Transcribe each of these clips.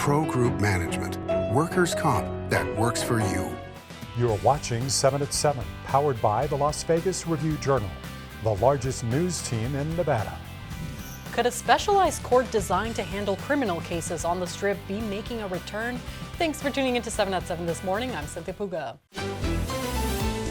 Pro Group Management. Workers' comp that works for you. You're watching 7 at 7, powered by the Las Vegas Review-Journal, the largest news team in Nevada. Could a specialized court designed to handle criminal cases on the Strip be making a return? Thanks for tuning into 7 at 7 this morning. I'm Cynthia Puga.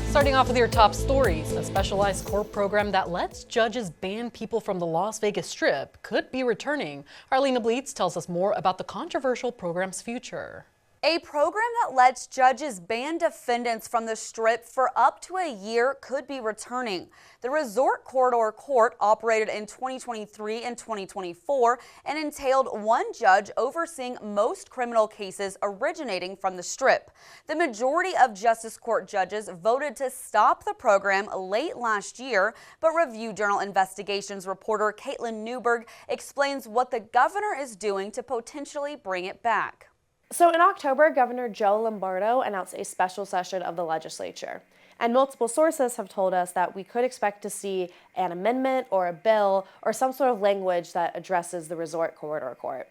Starting off with your top stories, a specialized court program that lets judges ban people from the Las Vegas Strip could be returning. Arlena Bleets tells us more about the controversial program's future. A program that lets judges ban defendants from the Strip for up to a year could be returning. The Resort Corridor Court operated in 2023 and 2024 and entailed one judge overseeing most criminal cases originating from the Strip. The majority of Justice Court judges voted to stop the program late last year, but Review-Journal Investigations reporter Caitlin Newberg explains what the governor is doing to potentially bring it back. So in October, Governor Joe Lombardo announced a special session of the legislature. And multiple sources have told us that we could expect to see an amendment or a bill or some sort of language that addresses the Resort Corridor Court.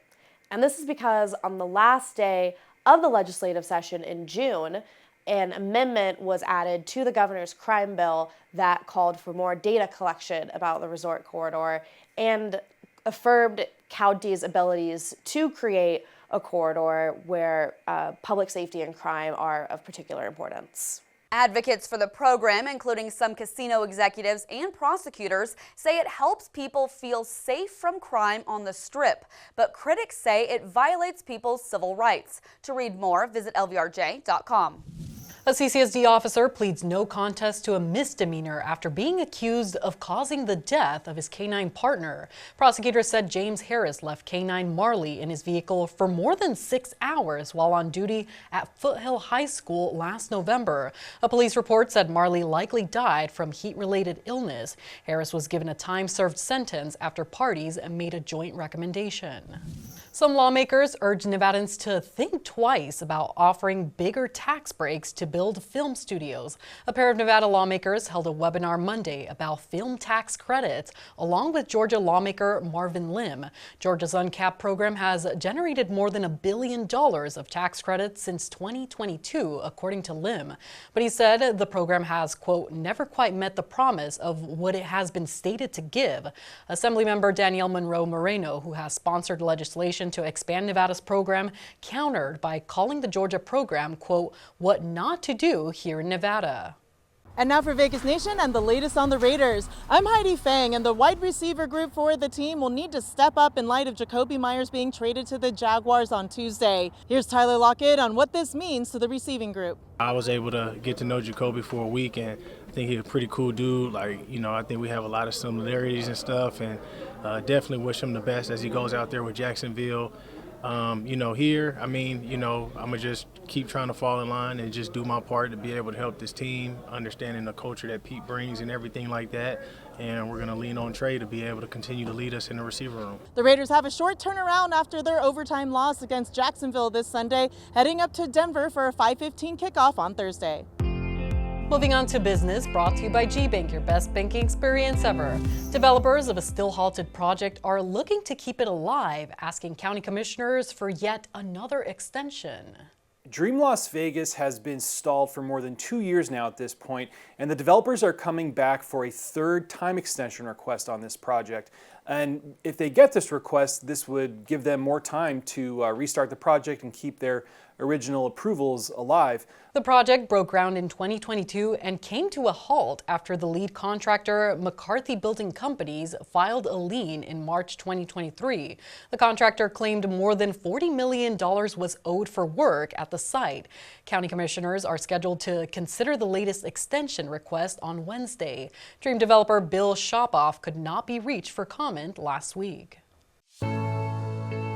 And this is because on the last day of the legislative session in June, an amendment was added to the governor's crime bill that called for more data collection about the Resort Corridor and affirmed counties' abilities to create a corridor where public safety and crime are of particular importance. Advocates for the program, including some casino executives and prosecutors, say it helps people feel safe from crime on the Strip, but critics say it violates people's civil rights. To read more, visit lvrj.com. A CCSD officer pleads no contest to a misdemeanor after being accused of causing the death of his K9 partner. Prosecutors said James Harris left K9 Marley in his vehicle for more than 6 hours while on duty at Foothill High School last November. A police report said Marley likely died from heat-related illness. Harris was given a time-served sentence after parties made a joint recommendation. Some lawmakers urge Nevadans to think twice about offering bigger tax breaks to build film studios. A pair of Nevada lawmakers held a webinar Monday about film tax credits, along with Georgia lawmaker Marvin Lim. Georgia's uncapped program has generated more than $1 billion of tax credits since 2022, according to Lim. But he said the program has, quote, never quite met the promise of what it has been stated to give. Assemblymember Danielle Monroe Moreno, who has sponsored legislation to expand Nevada's program, countered by calling the Georgia program, quote, what not to do here in Nevada. And now for Vegas Nation and the latest on the Raiders. I'm Heidi Fang, and the wide receiver group for the team will need to step up in light of Jacoby Myers being traded to the Jaguars on Tuesday. Here's Tyler Lockett on what this means to the receiving group. I was able to get to know Jacoby for a week, and I think he's a pretty cool dude. Like, you know, I think we have a lot of similarities and stuff, and definitely wish him the best as he goes out there with Jacksonville. You know, here, I mean, you know, I'm going to just keep trying to fall in line and just do my part to be able to help this team, understanding the culture that Pete brings and everything like that. And we're going to lean on Trey to be able to continue to lead us in the receiver room. The Raiders have a short turnaround after their overtime loss against Jacksonville this Sunday, heading up to Denver for a 5:15 kickoff on Thursday. Moving on to business, brought to you by G-Bank, your best banking experience ever. Developers of a still-halted project are looking to keep it alive, asking county commissioners for yet another extension. Dream Las Vegas has been stalled for more than 2 years now at this point, and the developers are coming back for a third time extension request on this project. And if they get this request, this would give them more time to restart the project and keep their original approvals alive. The project broke ground in 2022 and came to a halt after the lead contractor, McCarthy Building Companies, filed a lien in March 2023. The contractor claimed more than $40 million was owed for work at the site. County commissioners are scheduled to consider the latest extension request on Wednesday. Dream developer Bill Shopoff could not be reached for comment last week.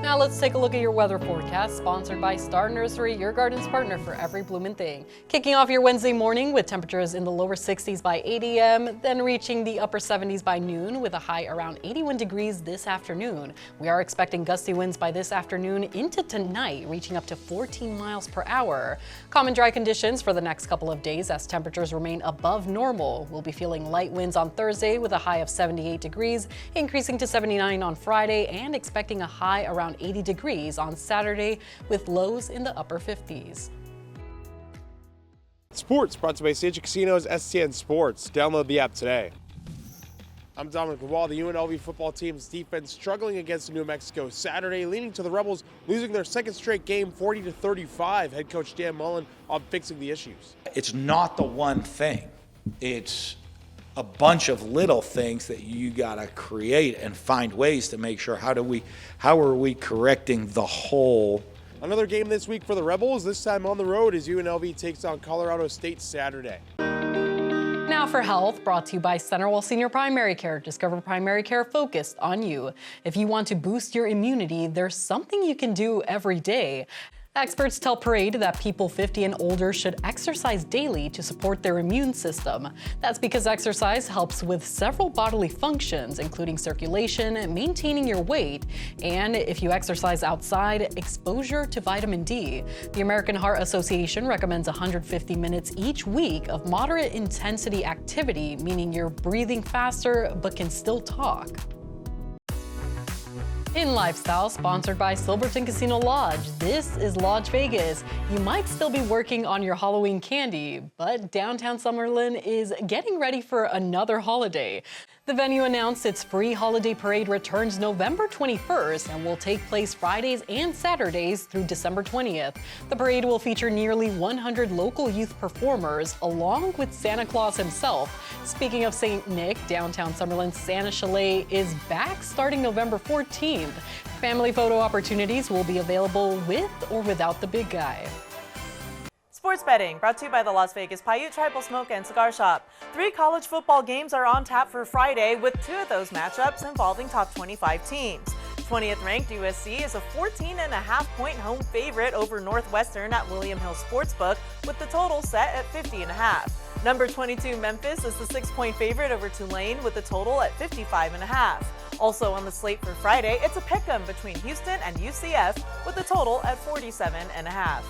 Now let's take a look at your weather forecast, sponsored by Star Nursery, your garden's partner for every bloomin' thing. Kicking off your Wednesday morning with temperatures in the lower 60s by 8 a.m., then reaching the upper 70s by noon with a high around 81 degrees this afternoon. We are expecting gusty winds by this afternoon into tonight, reaching up to 14 miles per hour. Common dry conditions for the next couple of days as temperatures remain above normal. We'll be feeling light winds on Thursday with a high of 78 degrees, increasing to 79 on Friday, and expecting a high around around 80 degrees on Saturday with lows in the upper 50s. Sports brought to you by Stage Casinos, STN Sports. Download the app today. I'm Dominic Wall. The UNLV football team's defense struggling against New Mexico Saturday, leading to the Rebels losing their second straight game 40-35. Head coach Dan Mullen on fixing the issues. It's not the one thing. It's a bunch of little things that you got to create and find ways to make sure how are we correcting the whole. Another game this week for the Rebels, this time on the road as UNLV takes on Colorado State Saturday. Now for health, brought to you by CenterWell Senior Primary Care. Discover primary care focused on you. If you want to boost your immunity, there's something you can do every day. Experts tell Parade that people 50 and older should exercise daily to support their immune system. That's because exercise helps with several bodily functions, including circulation, maintaining your weight, and if you exercise outside, exposure to vitamin D. The American Heart Association recommends 150 minutes each week of moderate intensity activity, meaning you're breathing faster but can still talk. In Lifestyle, sponsored by Silverton Casino Lodge, this is Lodge Vegas. You might still be working on your Halloween candy, but downtown Summerlin is getting ready for another holiday. The venue announced its free holiday parade returns November 21st and will take place Fridays and Saturdays through December 20th. The parade will feature nearly 100 local youth performers, along with Santa Claus himself. Speaking of St. Nick, downtown Summerlin's Santa Chalet is back starting November 14th. Family photo opportunities will be available with or without the big guy. Sports betting brought to you by the Las Vegas Paiute Tribal Smoke and Cigar Shop. 3 college football games are on tap for Friday, with 2 of those matchups involving top 25 teams. 20th ranked USC is a 14.5-point home favorite over Northwestern at William Hill Sportsbook, with the total set at 50.5. Number 22 Memphis is the 6-point favorite over Tulane, with the total at 55.5. Also on the slate for Friday, it's a pick'em between Houston and UCF, with the total at 47.5.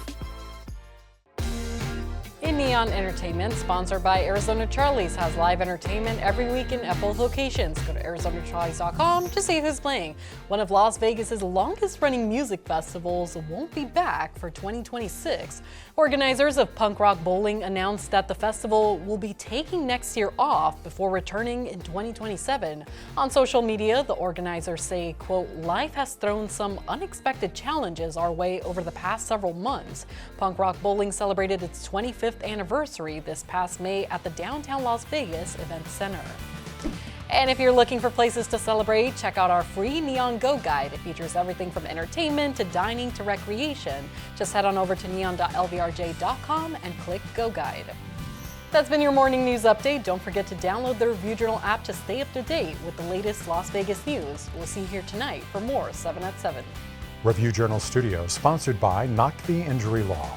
In Neon Entertainment, sponsored by Arizona Charlie's, has live entertainment every week in both locations. Go to ArizonaCharlies.com to see who's playing. One of Las Vegas's longest-running music festivals won't be back for 2026. Organizers of Punk Rock Bowling announced that the festival will be taking next year off before returning in 2027. On social media, the organizers say, quote, "Life has thrown some unexpected challenges our way over the past several months." Punk Rock Bowling celebrated its 25th anniversary this past May at the downtown Las Vegas Event Center. And if you're looking for places to celebrate, check out our free Neon Go Guide. It features everything from entertainment to dining to recreation. Just head on over to neon.lvrj.com and click Go Guide. That's been your morning news update. Don't forget to download the Review Journal app to stay up to date with the latest Las Vegas news. We'll see you here tonight for more 7 at 7. Review Journal Studio, sponsored by Knock the Injury Law.